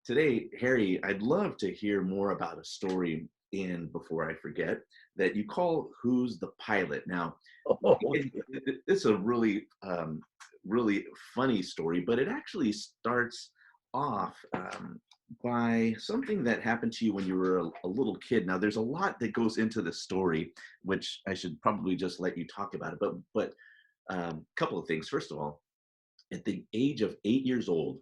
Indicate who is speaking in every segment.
Speaker 1: Today, Harry, I'd love to hear more about a story in Before I Forget that you call Who's the Pilot? Now,
Speaker 2: Oh,
Speaker 1: it's a really funny story, but it actually starts off by something that happened to you when you were a little kid. Now, there's a lot that goes into the story, which I should probably just let you talk about it. But couple of things. First of all, at the age of 8 years old,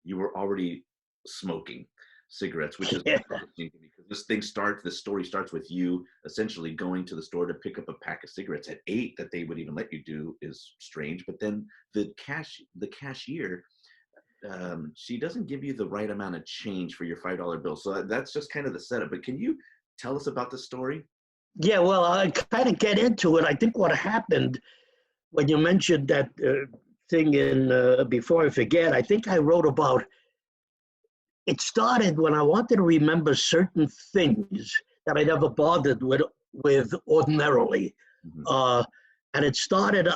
Speaker 1: you were already smoking cigarettes, which is
Speaker 2: yeah.
Speaker 1: interesting because this story starts with you essentially going to the store to pick up a pack of cigarettes at 8. That they would even let you do is strange. But then the cashier, she doesn't give you the right amount of change for your $5 bill. So that's just kind of the setup. But can you tell us about the story?
Speaker 2: Yeah, well, I kind of get into it. I think what happened when you mentioned that thing in Before I Forget, I think I wrote about it started when I wanted to remember certain things that I never bothered with ordinarily.
Speaker 1: Mhm.
Speaker 2: Uh, and it started,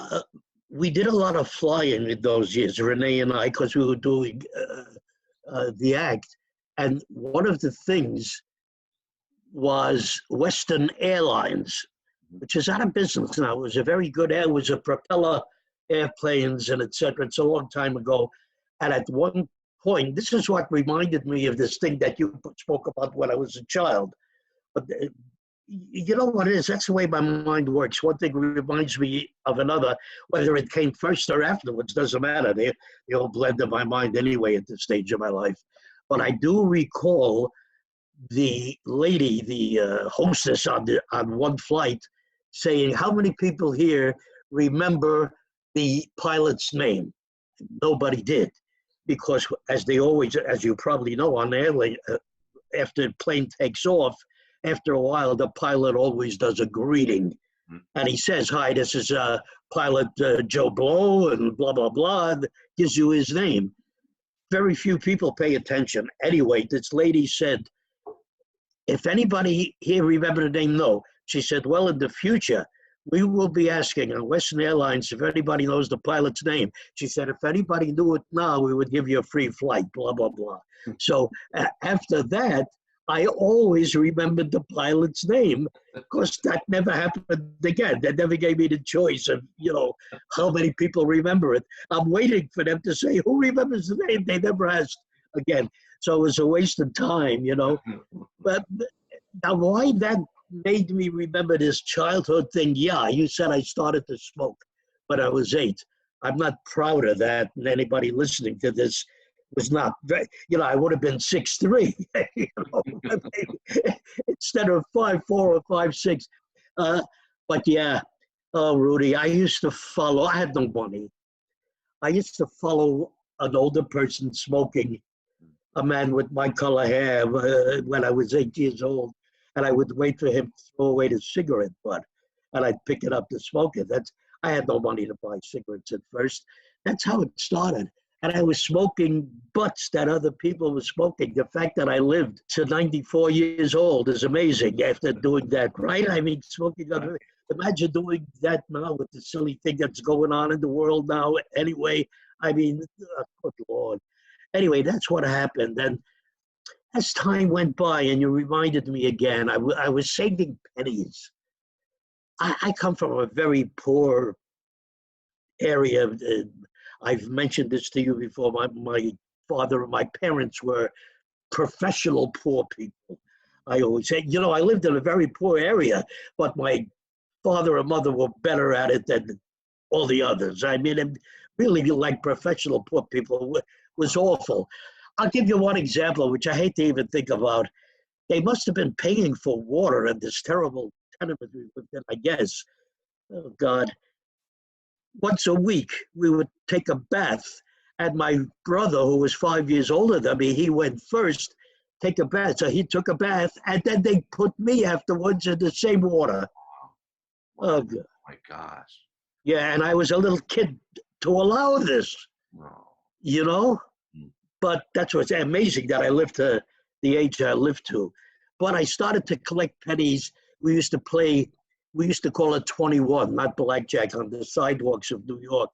Speaker 2: we did a lot of flying in those years, Renee and I, because we were doing the act. And one of the things was Western Airlines, which is out of business now. It was a very good air, it was a propeller airplanes and et cetera. It's a long time ago. And at one point, this is what reminded me of this thing that you spoke about when I was a child. But you know what it is? That's the way my mind works. One thing reminds me of another, whether it came first or afterwards, doesn't matter. They all blend in my mind anyway at this stage of my life. But I do recall the lady, the hostess on one flight, saying, "How many people here remember the pilot's name?" Nobody did, because as they always, as you probably know, on the airline, after the plane takes off, after a while, the pilot always does a greeting, and he says, "Hi, this is pilot Joe Blow," and blah blah blah, and gives you his name. Very few people pay attention. Anyway, this lady said, "If anybody here remember the name, no." She said, "Well, in the future, we will be asking on Western Airlines if anybody knows the pilot's name." She said, "If anybody knew it now, we would give you a free flight," blah, blah, blah. So after that, I always remembered the pilot's name. Of course, that never happened again. They never gave me the choice of, how many people remember it. I'm waiting for them to say, "Who remembers the name?" They never asked again. So it was a waste of time. But now, why that made me remember this childhood thing? Yeah, you said I started to smoke when I was 8. I'm not proud of that, and anybody listening to this was not. I would have been 6'3", instead of 5'4" or 5'6". But yeah, oh Rudy, I used to follow. I had no money. I used to follow an older person smoking, a man with my color hair, when I was 8 years old, and I would wait for him to throw away the cigarette butt, and I'd pick it up to smoke it. I had no money to buy cigarettes at first. That's how it started. And I was smoking butts that other people were smoking. The fact that I lived to 94 years old is amazing after doing that, right? I mean, smoking other. Imagine doing that now with the silly thing that's going on in the world now. Anyway, I mean, good Lord. Anyway, that's what happened. And as time went by, and you reminded me again, I was saving pennies. I come from a very poor area. I've mentioned this to you before. My father and my parents were professional poor people. I always say, I lived in a very poor area, but my father and mother were better at it than all the others. I mean, really, like professional poor people, was awful. I'll give you one example, which I hate to even think about. They must have been paying for water in this terrible tenement we lived in, I guess. Oh, God. Once a week, we would take a bath. And my brother, who was 5 years older than me, he went first, take a bath. So he took a bath, and then they put me afterwards in the same water.
Speaker 1: Wow.
Speaker 2: Oh, God.
Speaker 1: My gosh.
Speaker 2: Yeah, and I was a little kid to allow this,
Speaker 1: Oh.
Speaker 2: you know?
Speaker 1: Mm.
Speaker 2: But that's what's amazing, that I lived to the age I lived to. But I started to collect pennies. We used to call it 21, not blackjack, on the sidewalks of New York.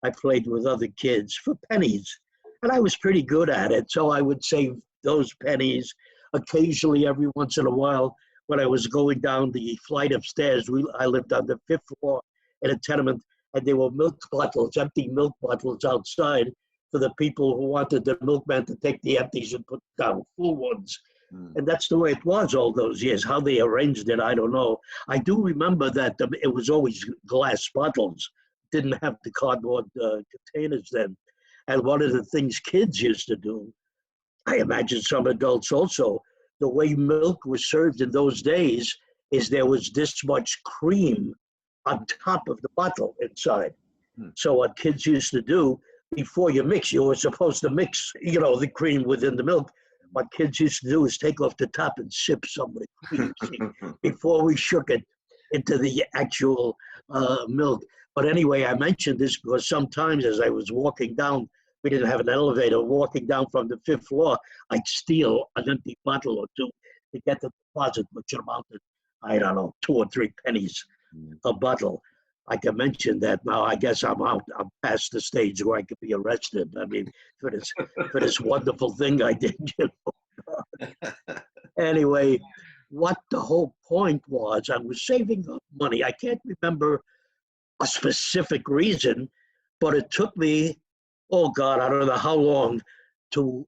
Speaker 2: I played with other kids for pennies. And I was pretty good at it. So I would save those pennies. Occasionally, every once in a while, when I was going down the flight of stairs, I lived on the 5th floor in a tenement, and there were milk bottles, empty milk bottles outside for the people who wanted the milkman to take the empties and put down full ones. And that's the way it was all those years. How they arranged it, I don't know. I do remember that it was always glass bottles, didn't have the cardboard containers then. And one of the things kids used to do, I imagine some adults also, the way milk was served in those days is there was this much cream on top of the bottle inside. So what kids used to do, before you mix, you were supposed to mix, the cream within the milk. What kids used to do is take off the top and sip some of the cream before we shook it into the actual milk. But anyway, I mentioned this because sometimes as I was walking down, we didn't have an elevator, walking down from the 5th floor, I'd steal an empty bottle or two to get the deposit, which amounted, I don't know, 2 or 3 pennies a bottle. I can mention that now. I guess I'm out. I'm past the stage where I could be arrested. I mean, for this wonderful thing I did. Anyway, what the whole point was, I was saving up money. I can't remember a specific reason, but it took me, oh God, I don't know how long to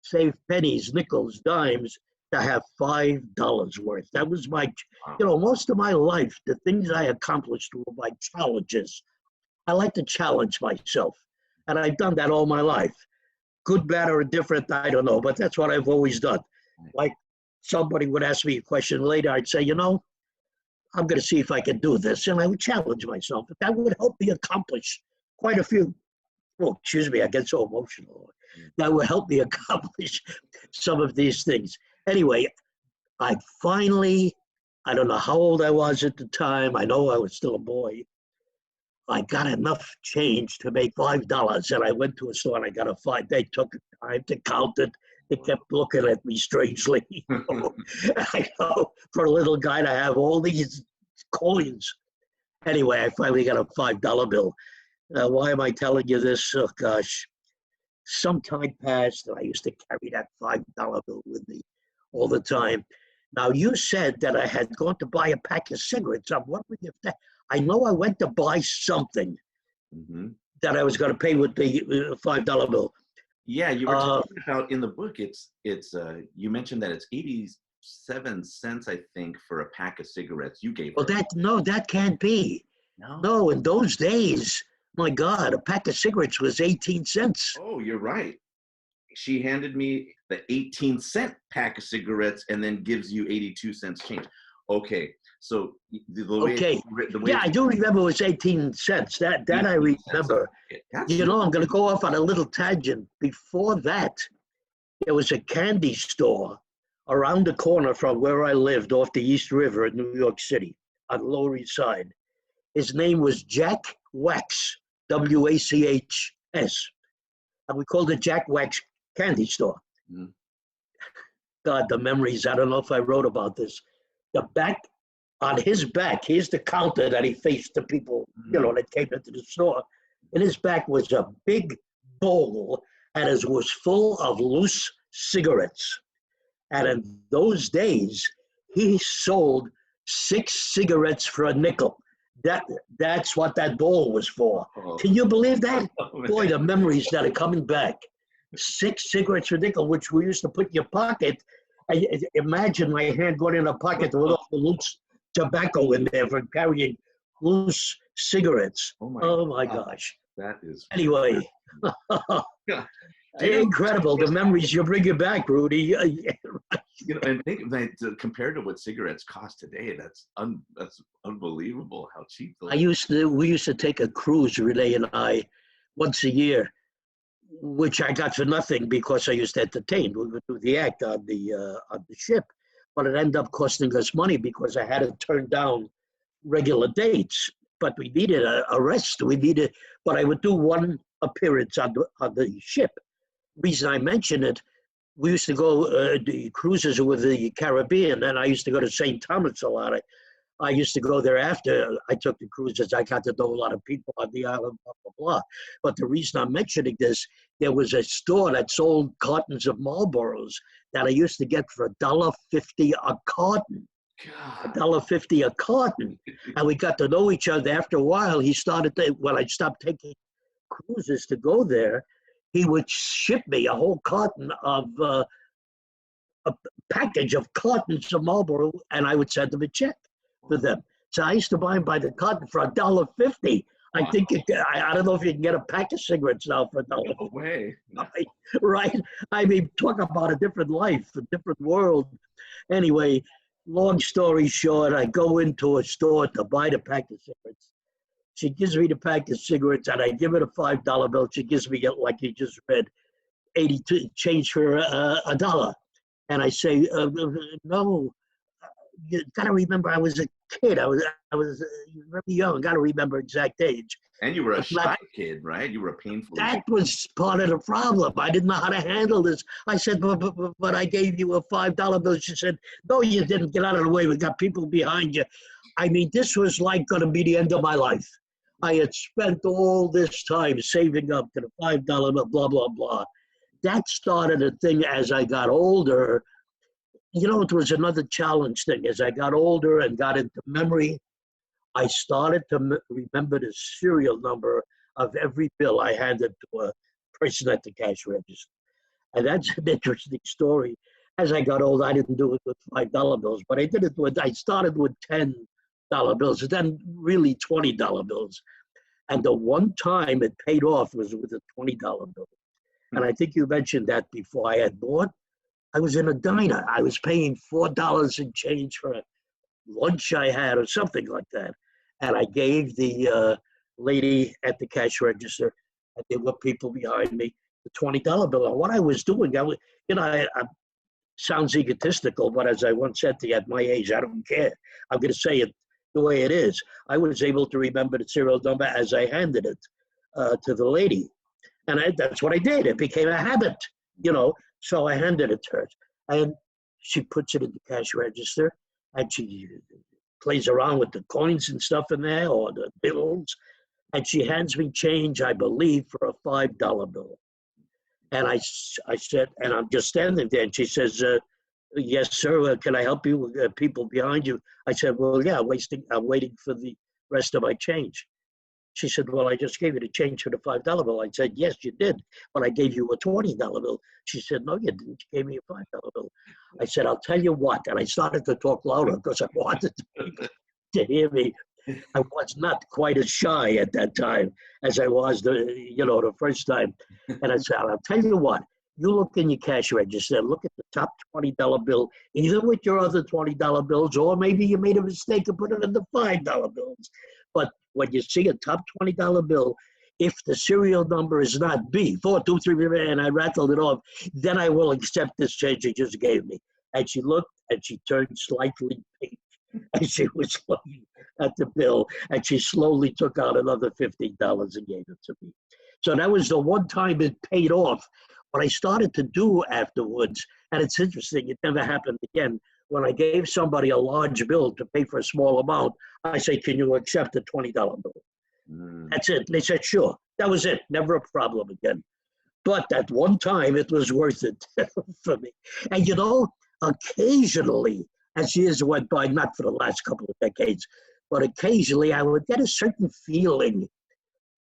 Speaker 2: save pennies, nickels, dimes, to have $5 worth. That was my, most of my life, the things I accomplished were my challenges. I like to challenge myself, and I've done that all my life. Good, bad, or different, I don't know, but that's what I've always done. Like somebody would ask me a question later, I'd say, I'm going to see if I can do this, and I would challenge myself. But that would help me accomplish quite a few. Oh, excuse me, I get so emotional. That would help me accomplish some of these things. Anyway, I finally, I don't know how old I was at the time. I know I was still a boy. I got enough change to make $5, and I went to a store and I got a $5. They took time to count it. They kept looking at me strangely. I know, for a little guy to have all these coins. Anyway, I finally got a $5 bill. Why am I telling you this? Oh, gosh. Some time passed, and I used to carry that $5 bill with me all the time. Now, you said that I had gone to buy a pack of cigarettes. I'm wondering if that, I know I went to buy something that I was going to pay with the $5 bill.
Speaker 1: Yeah, you were talking about in the book, it's you mentioned that it's 87 cents, I think, for a pack of cigarettes you gave her.
Speaker 2: Well, that can't be. No, in those days, my God, a pack of cigarettes was 18 cents.
Speaker 1: Oh, you're right. She handed me the 18-cent pack of cigarettes and then gives you 82 cents change. Okay, so the way
Speaker 2: yeah, I do remember it was 18 cents. That I remember. I'm going to go off on a little tangent. Before that, there was a candy store around the corner from where I lived off the East River in New York City on Lower East Side. His name was Jack Wax, W-A-C-H-S. And we called it Jack Wax Candy Store. God, the memories. I don't know if I wrote about this. On his back, here's the counter that he faced the people, that came into the store. In his back was a big bowl, and it was full of loose cigarettes. And in those days, he sold 6 cigarettes for a nickel. That's what that bowl was for. Oh. Can you believe that? Oh, boy, the memories that are coming back. 6 cigarettes for a nickel, which we used to put in your pocket. I imagine my hand going in a pocket with all the loose tobacco in there for carrying loose cigarettes. Oh my gosh.
Speaker 1: That is.
Speaker 2: Anyway. Incredible, the memories you bring back, Rudy.
Speaker 1: And think that compared to what cigarettes cost today, that's unbelievable how cheap those.
Speaker 2: We used to take a cruise, Renee and I, once a year, which I got for nothing because I used to entertain. We would do the act on the ship, but it ended up costing us money because I had to turn down regular dates. But we needed a rest. But I would do one appearance on the ship. Reason I mention it, we used to go the cruises with the Caribbean, and I used to go to St. Thomas a lot. I used to go there after I took the cruises. I got to know a lot of people on the island, blah, blah, blah. But the reason I'm mentioning this, there was a store that sold cartons of Marlboros that I used to get for $1.50 a carton.
Speaker 1: God.
Speaker 2: $1.50 a carton. And we got to know each other. After a while, he started to, when I stopped taking cruises to go there, he would ship me a whole carton of a package of cartons of Marlboro, and I would send them a check for them. So I used to buy them by the carton for $1.50. I think I don't know if you can get a pack of cigarettes now for $1.
Speaker 1: No way.
Speaker 2: Right? I mean, talk about a different life, a different world. Anyway, long story short, I go into a store to buy the pack of cigarettes. She gives me the pack of cigarettes, and I give her a $5 bill. She gives me, like you just read, 82 change for a dollar. And I say, no, you got to remember I was a kid. I was very young. Got to remember exact age.
Speaker 1: And you were a shy kid, right? You were a painful.
Speaker 2: That was part of the problem. I didn't know how to handle this. I said, but I gave you a $5 bill. She said, no, you didn't. Get out of the way. We got people behind you. I mean, this was like going to be the end of my life. I had spent all this time saving up to the $5 bill, blah, blah, blah. That started a thing as I got older. You know, it was another challenge thing. As I got older and got into memory, I started to remember the serial number of every bill I handed to a person at the cash register. And that's an interesting story. As I got older, I didn't do it with $5 bills, but I started with $10 bills, and then really $20 bills. And the one time it paid off was with a $20 bill. And I think you mentioned that before. I had bought, I was in a diner. I was paying $4 and change for a lunch I had or something like that. And I gave the lady at the cash register, and there were people behind me, the $20 bill. And what I was doing, I sounds egotistical, but as I once said to you, at my age, I don't care. I'm going to say it the way it is. I was able to remember the serial number as I handed it to the lady. And that's what I did. It became a habit, so I handed it to her. And she puts it in the cash register, and she plays around with the coins and stuff in there, or the bills, and she hands me change, I believe, for a $5 bill. And I said, and I'm just standing there, and she says, yes, sir, can I help you? People behind you. I said, well, yeah, I'm waiting for the rest of my change. She said, well, I just gave you the change for the $5 bill. I said, yes, you did, but I gave you a $20 bill. She said, no, you didn't. You gave me a $5 bill. I said, I'll tell you what. And I started to talk louder because I wanted people to hear me. I was not quite as shy at that time as I was the first time. And I said, I'll tell you what. You look in your cash register, look at the top $20 bill, either with your other $20 bills, or maybe you made a mistake and put it in the $5 bills. But when you see a top $20 bill, if the serial number is not B, 423, and I rattled it off, then I will accept this change you just gave me. And she looked, and she turned slightly pink, and she was looking at the bill, and she slowly took out another $15 and gave it to me. So that was the one time it paid off. What I started to do afterwards, and it's interesting, it never happened again. When I gave somebody a large bill to pay for a small amount, I say, can you accept a $20 bill? That's it. They said, sure. That was it. Never a problem again. But at one time, it was worth it for me. And occasionally, as years went by, not for the last couple of decades, but occasionally I would get a certain feeling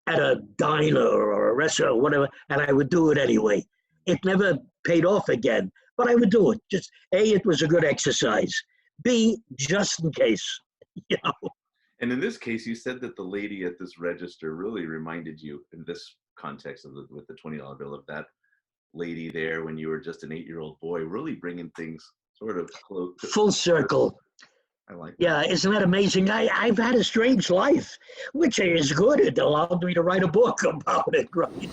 Speaker 2: at a diner or a restaurant or whatever, and I would do it anyway. It never paid off again, but I would do it. Just A, it was a good exercise. B, just in case,
Speaker 1: And in this case, you said that the lady at this register really reminded you, in this context with the $20 bill, of that lady there when you were just an 8-year-old boy, really bringing things sort of close.
Speaker 2: Full circle.
Speaker 1: I like that.
Speaker 2: Yeah, isn't that amazing? I've had a strange life, which is good. It allowed me to write a book about it, right?